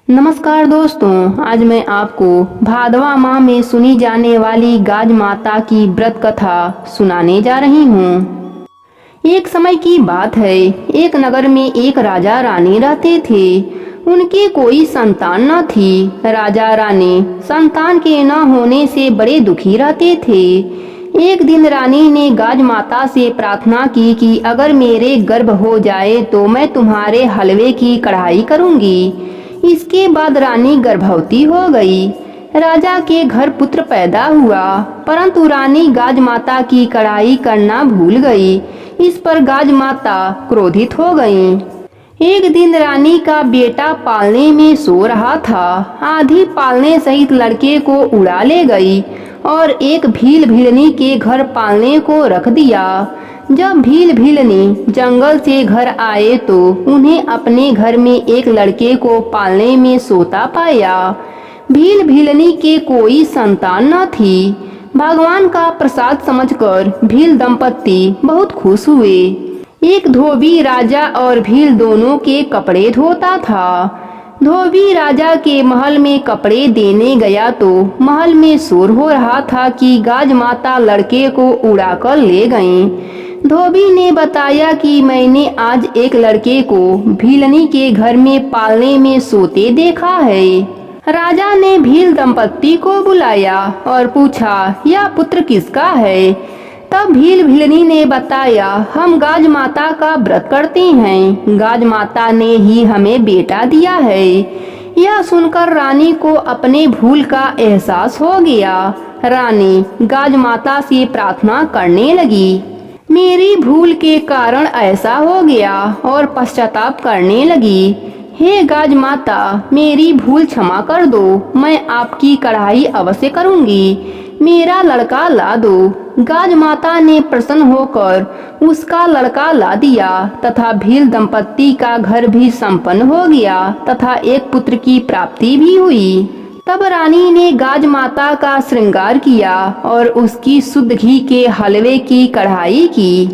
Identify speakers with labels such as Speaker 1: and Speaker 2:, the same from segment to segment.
Speaker 1: नमस्कार दोस्तों, आज मैं आपको भादवा माह में सुनी जाने वाली गाज माता की व्रत कथा सुनाने जा रही हूँ। एक समय की बात है, एक नगर में एक राजा रानी रहते थे। उनके कोई संतान न थी। राजा रानी संतान के न होने से बड़े दुखी रहते थे। एक दिन रानी ने गाज माता से प्रार्थना की कि अगर मेरे गर्भ हो जाए तो मैं तुम्हारे हलवे की कढ़ाई करूँगी। इसके बाद रानी गर्भवती हो गई। राजा के घर पुत्र पैदा हुआ, परंतु रानी गाज माता की कढ़ाई करना भूल गई। इस पर गाज माता क्रोधित हो गईं। एक दिन रानी का बेटा पालने में सो रहा था। आधी पालने सहित लड़के को उड़ा ले गई और एक भील भीलनी के घर पालने को रख दिया। जब भील भीलनी जंगल से घर आए तो उन्हें अपने घर में एक लड़के को पालने में सोता पाया। भील भीलनी के कोई संतान न थी। भगवान का प्रसाद समझकर भील दंपत्ति बहुत खुश हुए। एक धोबी राजा और भील दोनों के कपड़े धोता था। धोबी राजा के महल में कपड़े देने गया तो महल में शोर हो रहा था कि गाज माता लड़के को उड़ाकर ले गईं। धोबी ने बताया कि मैंने आज एक लड़के को भीलनी के घर में पालने में सोते देखा है। राजा ने भील दंपत्ति को बुलाया और पूछा, यह पुत्र किसका है? तब भील भीलनी ने बताया, हम गाज माता का व्रत करते हैं। गाज माता ने ही हमें बेटा दिया है। यह सुनकर रानी को अपने भूल का एहसास हो गया। रानी गाज माता से प्रार्थना करने लगी, मेरी भूल के कारण ऐसा हो गया, और पश्चाताप करने लगी। हे गाज माता, मेरी भूल क्षमा कर दो। मैं आपकी कढ़ाई अवश्य करूंगी। मेरा लड़का ला दो। गाज माता ने प्रसन्न होकर उसका लड़का ला दिया तथा भील दंपत्ति का घर भी संपन्न हो गया तथा एक पुत्र की प्राप्ति भी हुई। तब रानी ने गाज माता का श्रृंगार किया और उसकी शुद्ध घी के हलवे की कढ़ाई की।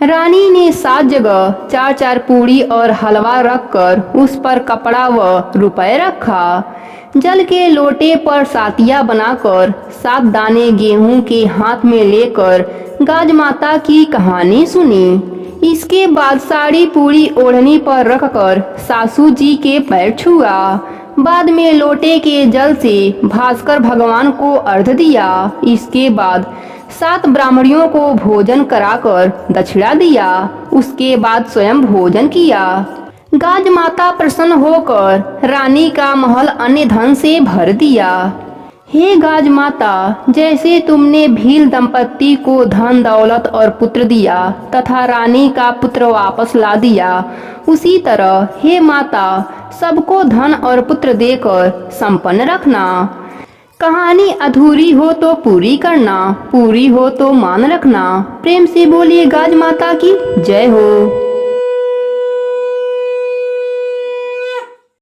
Speaker 1: रानी ने 7 जगह 4-4 पूड़ी और हलवा रखकर उस पर कपड़ा व रुपए रखा। जल के लोटे पर सातिया बनाकर 7 दाने गेहूं के हाथ में लेकर गाज माता की कहानी सुनी। इसके बाद साड़ी पूड़ी ओढ़नी पर रखकर सासू जी के पैर छुआ। बाद में लोटे के जल से भास्कर भगवान को अर्घ दिया। इसके बाद 7 ब्राह्मणियों को भोजन कराकर दक्षिणा दिया। उसके बाद स्वयं भोजन किया। गाज माता प्रसन्न होकर रानी का महल अन्य धन से भर दिया। हे गाज माता, जैसे तुमने भील दंपत्ति को धन दौलत और पुत्र दिया तथा रानी का पुत्र वापस ला दिया, उसी तरह हे माता सबको धन और पुत्र देकर संपन्न रखना। कहानी अधूरी हो तो पूरी करना, पूरी हो तो मान रखना। प्रेम से बोलिए गाज माता की जय हो।